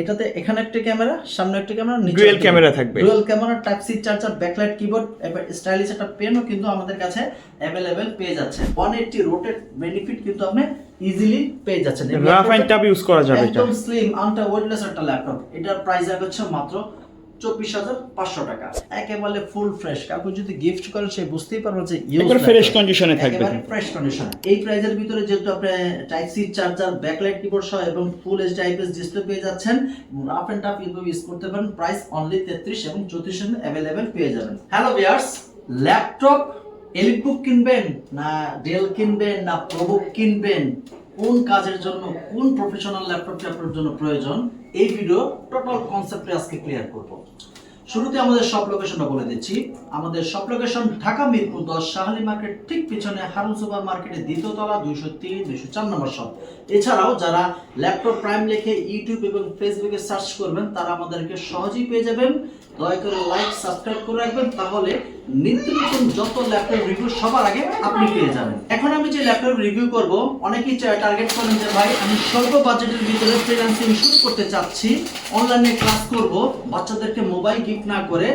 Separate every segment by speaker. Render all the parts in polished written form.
Speaker 1: এটাতে এখানে একটা ক্যামেরা, সামনে একটা ক্যামেরা, নিচে
Speaker 2: ডুয়াল ক্যামেরা থাকবে।
Speaker 1: Dual camera, type C charger, backlight keyboard, এবার স্টাইলিশ একটা পেনও কিন্তু আমাদের কাছে अवेलेबल পেয়ে যাচ্ছে। 180 রোটেট বেনিফিট কিন্তু আপনি ইজিলি পেয়ে যাচ্ছেন।
Speaker 2: রাফ এন্ড টাফ ইউজ করা যাবে এটা।
Speaker 1: একদম স্লিম আনটা ওয়েটলেস একটা ল্যাপটপ। এটার প্রাইস হচ্ছে মাত্র 24,500 টাকা। একেবারে ফুল ফ্রেশ। কাউকে যদি গিফট করেন সে বুঝতেই পারবে যে
Speaker 2: একবার ফ্রেশ কন্ডিশনে থাকবে।
Speaker 1: একেবারে ফ্রেশ কন্ডিশন। এই প্রাইজের ভিতরে যেহেতু আপনি type C charger, backlight keyboard সহ এবং ফুল এইচডি আইপিএস ডিসপ্লে পেয়ে যাচ্ছেন, রাফ এন্ড টাফ ইউজ করতে পারেন। প্রাইস অনলি 33 এবং 34 এর अवेलेबल পেয়ে যাবেন। হ্যালো ভিউয়ার্স, ল্যাপটপ এলিটবুক কিনবেন না ডেল কিনবেন না প্রোবুক কিনবেন, কোন কাজের জন্য কোন প্রফেশনাল ল্যাপটপটি আপনার জন্য প্রয়োজন, এই ভিডিও টোটাল কনসেপ্টে আজকে ক্লিয়ার করব। শুরুতে আমাদের শপ লোকেশনটা বলে দিচ্ছি। আমাদের shop location Dhaka Mirpur 10 Shah Ali market ঠিক পিছনে হারুন সুপার মার্কেটের দ্বিতীয় তলা 203 204 নম্বর শপ। এছাড়াও যারা ল্যাপটপ প্রাইম লিখে ইউটিউব এবং ফেসবুকে সার্চ করবেন তারা আমাদেরকে সহজেই পেয়ে যাবেন। দয়া করে লাইক সাবস্ক্রাইব করে রাখবেন, তাহলে নিত্য নতুন যত ল্যাপটপ রিভিউ সবার আগে আপনি পেয়ে যাবেন। এখন আমি যে ল্যাপটপ রিভিউ করব, অনেকেই টার্গেট করেন যে ভাই আমি স্বল্প বাজেটের ভিতরে ফ্রিল্যান্সিং শুরু করতে চাচ্ছি, অনলাইনে ক্লাস করব, বাচ্চাদেরকে মোবাইল গিফট না করে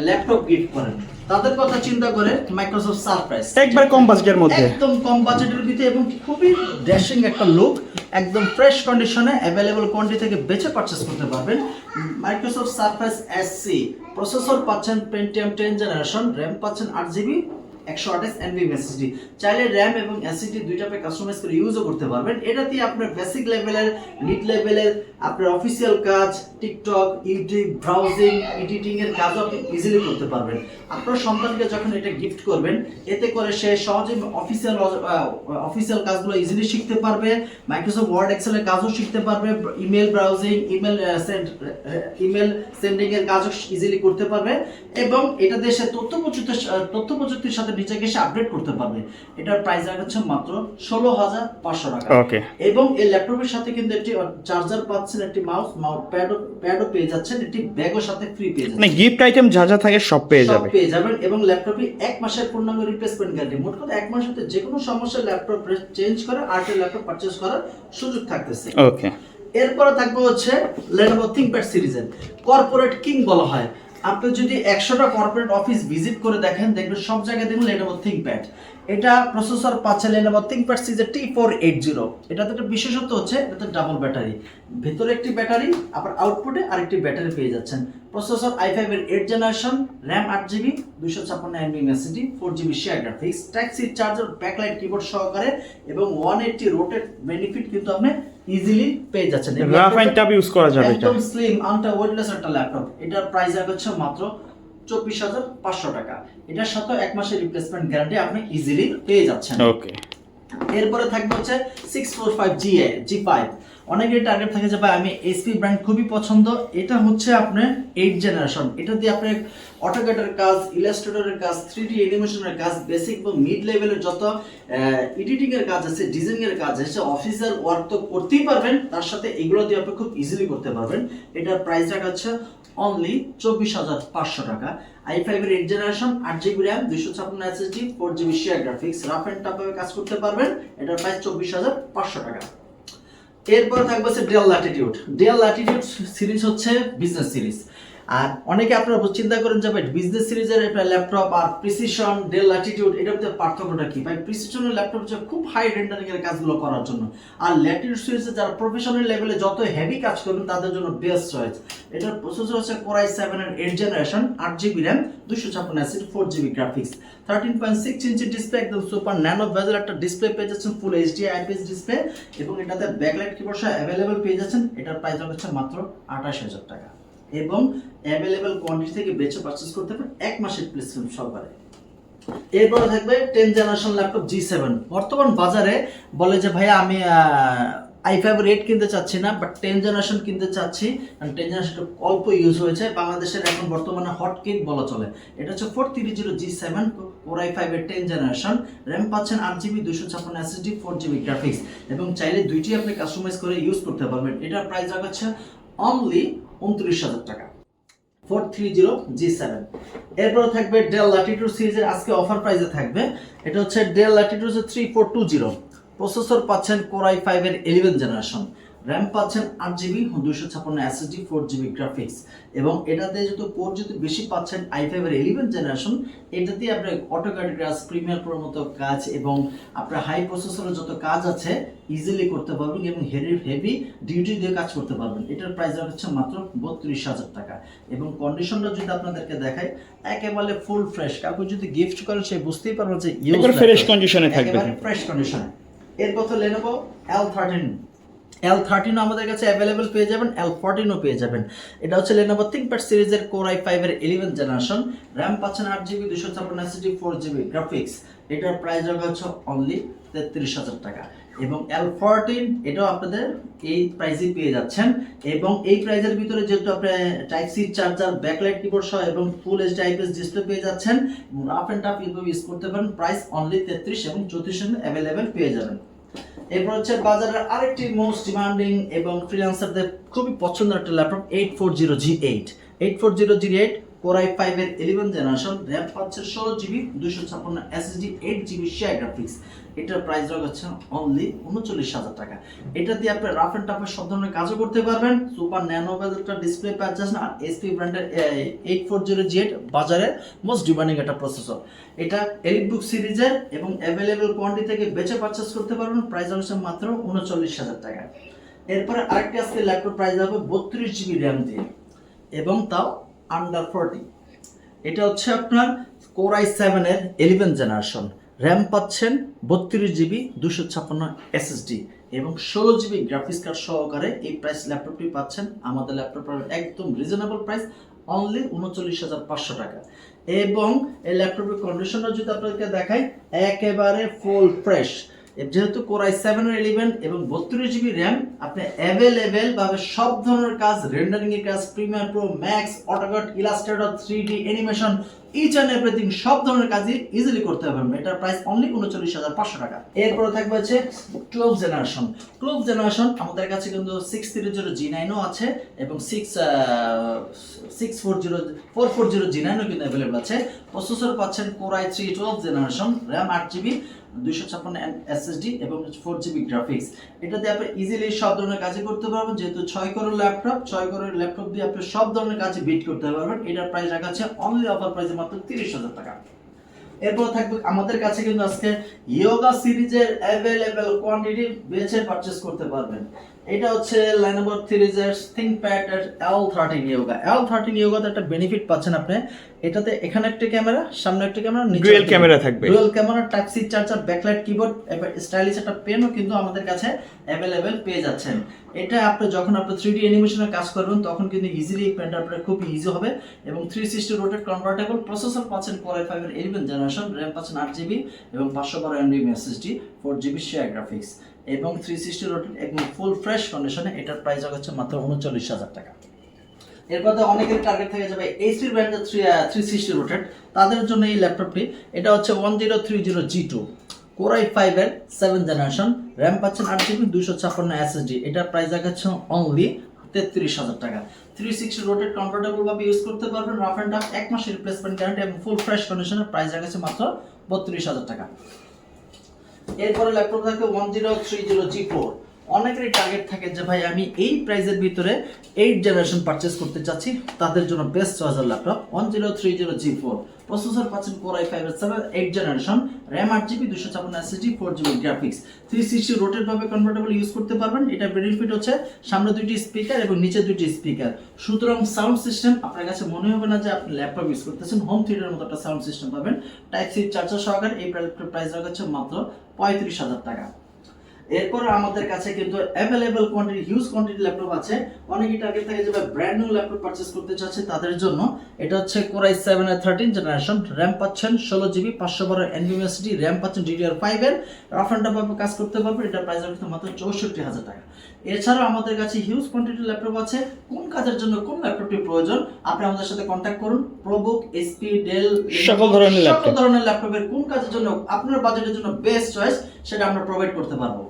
Speaker 1: ল্যাপটপ গিফট করেন। তাদের কথা চিন্তা করে মাইক্রোসফট সারপ্রাইজ
Speaker 2: একবার কম বাজেটের মধ্যে,
Speaker 1: একদম কম বাজেটের ভিতরে এবং খুবই ড্যাশিং একটা লুক, একদম ফ্রেশ কন্ডিশনে अवेलेबल কোয়ান্টিটি থেকে বেছে পারচেজ করতে পারবেন। মাইক্রোসফট সারফেস এসসি প্রসেসর পাচ্ছেন পেন্টিয়াম 10 জেনারেশন, র‍্যাম পাচ্ছেন 8GB 128 NVMe SSD। চাইলে র‍্যাম এবং SSD দুইটাকে কাস্টমাইজ করে ইউজও করতে পারবেন। এটাতে আপনার বেসিক লেভেলের, মিড লেভেলের, আপনার অফিসিয়াল কাজ, টিকটক, ইউটিউব, ব্রাউজিং, এডিটিং এর কাজও আপনি ইজিলি করতে পারবেন। আপনার সন্তানকে যখন এটা গিফট করবেন, এতে করে সে সহজে অফিসিয়াল কাজগুলো ইজিলি শিখতে পারবে, মাইক্রোসফট ওয়ার্ড এক্সেলের কাজও শিখতে পারবে, ইমেল ব্রাউজিং, ইমেল সেন্ডিং এর কাজও ইজিলি করতে পারবে এবং এটা দেশে তথ্য প্রযুক্তির সাথে নিজেকে সে আপডেট করতে পারবে। এটার প্রাইস হচ্ছে মাত্র 16,500 টাকা।
Speaker 2: ওকে।
Speaker 1: এবং এই ল্যাপটপের সাথে কিন্তু একটি চার্জার পাচ্ছেন, একটি মাউস প্যাডও পেয়ে যাচ্ছেন, একটি ব্যাগও সাথে ফ্রি পেয়ে যাচ্ছেন।
Speaker 2: মানে গিফট আইটেম যা যা থাকে সব পেয়ে যাবেন
Speaker 1: এবং ল্যাপটপে 1 মাসের পূর্ণাঙ্গ রিপ্লেসমেন্ট গ্যারান্টি। মোট কথা 1 মাসের মধ্যে যে কোনো সমস্যা ল্যাপটপ চেঞ্জ করে আরেকটা ল্যাপটপ পারচেজ করার সুযোগ থাকতেছে।
Speaker 2: ওকে।
Speaker 1: এরপরে থাকবে হচ্ছে Lenovo ThinkPad সিরিজের কর্পোরেট কিং বলা হয়। আপনি যদি 100টা কর্পোরেট অফিস ভিজিট করে দেখেন, দেখবেন সব জায়গায় দেখবেন Lenovo ThinkPad। এটা প্রসেসর পাচ্ছে Lenovo ThinkPad সিরিজের T480। এটাতে একটা বিশেষত্ব হচ্ছে এটাতে ডাবল ব্যাটারি, ভেতরে একটি ব্যাটারি, আবার আউটপুটে আরেকটি ব্যাটারি পেয়ে যাচ্ছেন। প্রসেসর i5 এর 8 generation, RAM 8GB 256 NVMe SSD, 4GB share graphics, type C charger, backlight keyboard সহকারে এবং 180 রোটেট বেনিফিট কিন্তু আপনি ইজিলি পেয়ে যাচ্ছেন।
Speaker 2: রাফ এন্ড টাফ ইউজ করা যাবে এটা।
Speaker 1: একদম স্লিম আনটা ওয়েটলেস একটা ল্যাপটপ। এটার প্রাইস হচ্ছে মাত্র 24,500 টাকা। এটার সাথে 1 মাসের রিপ্লেসমেন্ট গ্যারান্টি আপনি ইজিলি পেয়ে যাচ্ছেন।
Speaker 2: ওকে।
Speaker 1: এরপরে থাকবে হচ্ছে 645G5। অনেকের টার্গেট থাকে যে ভাই আমি এইচপি ব্র্যান্ড খুবই পছন্দ। এটা হচ্ছে আপনার 8 জেনারেশন। এটা দিয়ে আপনি অটোক্যাডের কাজ, ইলাস্ট্রেটরের কাজ, 3D অ্যানিমেশনের কাজ, বেসিক এবং মিড লেভেলের যত এডিটিং এর কাজ আছে, ডিজাইনিং এর কাজ আছে, অফিসিয়াল ওয়ার্ক তো করতেই পারবেন, তার সাথে এগুলো দিয়ে আপনি খুব ইজিলি করতে পারবেন। এটার প্রাইস রাখা হচ্ছে অনলি 24,500 টাকা। i5 এর 8 generation, 8GB RAM, 256 SSD, 4GB share graphics, rough and tough ভাবে কাজ করতে পারবেন। এটার প্রাইস 24,500 টাকা। এরপর থাকবে হচ্ছে del Latitude. Del Latitude series হচ্ছে বিজনেস সিরিজ। আর অনেকে আপনারা চিন্তা করেন যে ভাই বিজনেস সিরিজের ল্যাপটপ আর প্রিসিশন ডেল ল্যাটিটিউড এটার মধ্যে পার্থক্যটা কি? ভাই প্রিসিশনের ল্যাপটপ হচ্ছে খুব হাই রেন্ডারিং এর কাজগুলো করার জন্য, আর ল্যাটিটিউড সিরিজে যারা প্রফেশনাল লেভেলে যত হেভি কাজ করবেন তাদের জন্য বেস্ট চয়েস। এটার প্রসেসর হচ্ছে Core i7 এর 8 generation, 8GB RAM, 256 SSD, 4GB graphics, 13.6 inch display, একদম সুপার ন্যানো বেজেল একটা ডিসপ্লে পেয়ে যাচ্ছেন, ফুল এইচডি আইপিএস ডিসপ্লে এবং এটাতে ব্যাকলাইট কিবোর্ড সহ अवेलेबल পেয়ে যাচ্ছেন। এটার প্রাইস হচ্ছে মাত্র 28,000 টাকা এবং अवेलेबल কোয়ান্টিটি থেকে বেছে পারচেজ করতে পারেন 1 মাসের প্লেসমেন্ট সহকারে। এরপরে থাকবে 10 জেনারেশন ল্যাপটপ G7। বর্তমান বাজারে বলে যে ভাইয়া আমি i5 এর 8 কিনতে চাচ্ছি না, বাট 10 জেনারেশন কিনতে চাচ্ছি, কারণ 10 জেনারেশন অল্প ইউজ হয়েছে, বাংলাদেশের এখন বর্তমানে হট কেক বলা চলে। এটা হচ্ছে 430G7 Core i5 এর 10 জেনারেশন, র‍্যাম পাচ্ছেন 8GB 256 SSD, 4GB গ্রাফিক্স এবং চাইলে দুইটি আপনি কাস্টমাইজ করে ইউজ করতে পারবেন। এটার প্রাইস রাখছে অনলি 29,000 টাকা। 430G7। এরপর থাকবে ডেল ল্যাটিটিউড সিরিজের আজকে অফার প্রাইসে থাকবে। এটা হচ্ছে ডেল ল্যাটিটিউড 3420। প্রসেসর পাচ্ছেন Core i5 এর 11 জেনারেশন, র্যাম পাচ্ছেন 8GB 256 SSD 4GB গ্রাফিক্স, এবং এটাতে যেহেতু পোর্ট যদি বেশি পাচ্ছেন i5 এর 11 জেনারেশন, এটাতে আপনার অটোক্যাড কাজ, প্রিমিয়ার প্রোর মতো কাজ এবং আপনার হাই প্রসেসরের যত কাজ আছে ইজিলি করতে পারবেন এবং হেভি ডিউটি দিয়ে কাজ করতে পারবেন। এটার প্রাইস হচ্ছে মাত্র 32,000 টাকা, এবং কন্ডিশনটা যদি আপনাদেরকে দেখাই একেবারে ফুল ফ্রেশ। কাউকে যদি গিফট করেন সে বুঝতেই পারবে যে
Speaker 2: একবার ফ্রেশ কন্ডিশনে থাকবে,
Speaker 1: একেবারে ফ্রেশ কন্ডিশনে। এরপর তো Lenovo L13 আমাদের কাছে অ্যাভেলেবেল পেয়ে যাবেন, L14 ও পেয়ে যাবেন। এটা হচ্ছে Lenovo ThinkPad সিরিজের Core i5 এর 11 জেনারেশন, RAM পাচ্ছেন 8GB 256 SSD 4GB গ্রাফিক্স। এটার প্রাইস হচ্ছে অনলি 33,000 টাকা, এবং L14 এটাও আপনাদের এই প্রাইসে পেয়ে যাচ্ছেন। এবং এই প্রাইসের ভিতরে যেহেতু আপনি type C charger, backlight keyboard সহ এবং ফুল এইচডি আইপিএস ডিসপ্লে পেয়ে যাচ্ছেন, রাফ এন্ড টাফ ইউজ করতে পারেন। প্রাইস অনলি 33 এবং 34 অ্যাভেলেবেল পেয়ে যাবেন। এরপর হচ্ছে বাজারের আরেকটি মোস্ট ডিমান্ডিং এবং ফ্রিল্যান্সারদের খুবই পছন্দের একটা ল্যাপটপ 840G8 Core i5 এর 11 জেনারেশন, RAM পাচ্ছে 16GB 256 SSD 8GB share graphics. এটার প্রাইস হচ্ছে অনলি 39,000 টাকা। এটা দিয়ে আপনি রাফ এন্ড টাফের সব ধরনের কাজও করতে পারবেন। সুপার ন্যানো বেজেলটা ডিসপ্লে পাচ্ছেন, আর এসপি ব্র্যান্ডের 840G8 বাজারের মোস্ট ডিমান্ডিং একটা প্রসেসর। এটা এলিটবুক সিরিজের এবং অ্যাভেলেবল কোয়ান্টিটি থেকে বেচে পারচেজ করতে পারবেন। প্রাইস হচ্ছে মাত্র 39,000 টাকা। এরপরে আরেকটি আজকে ল্যাপটপ প্রাইস হবে 32GB RAM দিয়ে, এবং তাও আন্ডার 40। এটা হচ্ছে আপনার Core i7 এর 11 জেনারেশন, র্যাম পাচ্ছেন 32GB 256 SSD এবং 16GB গ্রাফিক্স কার্ড সহকারে। এই প্রাইস ল্যাপটপটি পাচ্ছেন আমাদের ল্যাপটপের একদম রিজনেবল প্রাইস অনলি 39,500 টাকা। এবং এই ল্যাপটপের কন্ডিশনটা যদি আপনাদেরকে দেখাই একেবারে ফুল ফ্রেশ। যেহেতু Core i7 এর 11 এবং 32GB RAM, আপনি অ্যাভেলেবেল ভাবে সব ধরনের কাজ, রেন্ডারিং এর কাজ, Premiere Pro, Max, AutoCAD, Illustrator, 3D animation, each and everything সব ধরনের কাজই ইজিলি করতে পারবেন। এটার প্রাইস অনলি 39,500 টাকা। এরপরে থাকবে হচ্ছে 12 জেনারেশন। আমাদের কাছে কিন্তু 630G9 ও আছে এবং 440G9 ও কিন্তু অ্যাভেলেবল আছে। প্রসেসর পাচ্ছেন Core i3 12 generation, RAM 8GB 256 SSD এবং 4GB গ্রাফিক্স। এটাতে আপনি ইজিলি সব ধরনের কাজই করতে পারবেন। যেহেতু 6 কোরের ল্যাপটপ দিয়ে আপনি সব ধরনের কাজ বিট করতে পারবেন। এটার প্রাইস রাখা আছে অনলি অফার প্রাইসে মাত্র 30,000 টাকা। এরপর থাকবে আমাদের কাছে কিন্তু আজকে ইয়োগা সিরিজের অ্যাভেলেবল কোয়ান্টিটি বেছে পারচেজ করতে পারবেন। এটা হচ্ছে Lenovo সিরিজের ThinkPad এর L13 ইয়োগাতে একটা বেনিফিট পাচ্ছেন আপনি। এটাতে এখানে একটা ক্যামেরা, সামনে একটা ক্যামেরা, নিচে
Speaker 2: ডুয়াল ক্যামেরা থাকবে,
Speaker 1: dual camera, type C charger, backlight keyboard, stylish একটা পেনও কিন্তু আমাদের কাছে অ্যাভেলেবেল পেয়ে যাচ্ছেন। এটা আপনি যখন আপনি 3D অ্যানিমেশনের কাজ করবেন তখন কিন্তু ইজিলি এই পেনটা আপনার খুব ইজি হবে। এবং 360 রোটেট কনভার্টেবল, প্রসেসর পাচ্ছেন Core i5 এর 11 জেনারেশন, RAM পাচ্ছেন 8GB এবং 512 MB SSD 4GB share graphics এবং 360 রোটেট একদম ফুল ফ্রেশ কন্ডিশনে। এটার প্রাইস হচ্ছে মাত্র 39,000 টাকা। এরপর তো অনেকের টার্গেট থেকে যাবে এইচপি ব্র্যান্ডের 360 রোটেট, তাদের জন্য এই ল্যাপটপটি। এটা হচ্ছে 1030G2 Core i5 এর 7 জেনারেশন, RAM পাচ্ছেন 8GB 256 SSD। এটার প্রাইস হচ্ছে অনলি 33,000 টাকা। 360 রোটেট কমফোর্টেবল ভাবে ইউজ করতে পারবেন, রাফ এন্ড টাফ, 1 মাসের রিপ্লেসমেন্ট গ্যারান্টি এবং ফুল ফ্রেশ কন্ডিশনের। প্রাইস হচ্ছে মাত্র 32,000 টাকা। এরপরে ল্যাপটপ থাকবে 1030G4। অনেকেরই টার্গেট থাকে যে ভাই আমি এই প্রাইসের ভিতরে 8 জেনারেশন পারচেজ করতে চাচ্ছি, তাদের জন্য বেস্ট চয়েসের ল্যাপটপ 1030G4। প্রসেসর পাচ্ছেন Core i5 এর 8 generation, RAM 8GB 256 SSD 4GB graphics. 360 rotate ভাবে কনভার্টেবল ইউজ করতে পারবেন। এটা বেনিফিট হচ্ছে সামনে দুইটি স্পিকার এবং নিচে দুইটি স্পিকার, সুতরাং সাউন্ড সিস্টেম আপনার কাছে মনে হবে না যে আপনি ল্যাপটপ ইউজ করতেছেন, হোম থিয়েটারের মতো একটা সাউন্ড সিস্টেম পাবেন। টাইপ সি চার্জার সহকারে এই প্রাইস হচ্ছে মাত্র 35,000 টাকা। এরপর আমাদের কাছে কিন্তু available quantity, huge quantity laptop আছে। অনেকেই টার্গেট থাকে যে ব্র্যান্ড নিউ ল্যাপটপ পারচেজ করতে চাচ্ছে, তাদের জন্য এটা হচ্ছে Core i7 এর 13 জেনারেশন, RAM পাচ্ছেন 16GB 512 MB SSD, RAM পাচ্ছেন DDR5 এর, রাফ এন্ড টাফ ভাবে কাজ করতে পারবেন। এটা প্রাইস হচ্ছে মাত্র 64,000 টাকা। এছাড়াও আমাদের কাছে হিউজ কোয়ান্টিটি ল্যাপটপ আছে। কোন কাজের জন্য কোন ল্যাপটপটি প্রয়োজন আপনি আমাদের সাথে কন্ট্যাক্ট করুন। প্রোবুক, এসপি, ডেল,
Speaker 2: সকল ধরনের
Speaker 1: ল্যাপটপের কোন কাজের জন্য আপনার বাজেটের জন্য বেস্ট চয়েস সেটা আমরা প্রোভাইড করতে পারবো।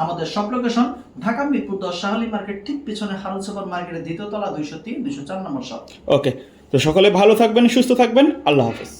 Speaker 1: আমাদের সব লোকেশন ঢাকা মিরপুর 10 শাহালি মার্কেট ঠিক পিছনে হারুন সুপার মার্কেটের দ্বিতীয় তলা 203-204 নম্বর শপ।
Speaker 2: ওকে, তো সকলে ভালো থাকবেন, সুস্থ থাকবেন, আল্লাহ হাফেজ।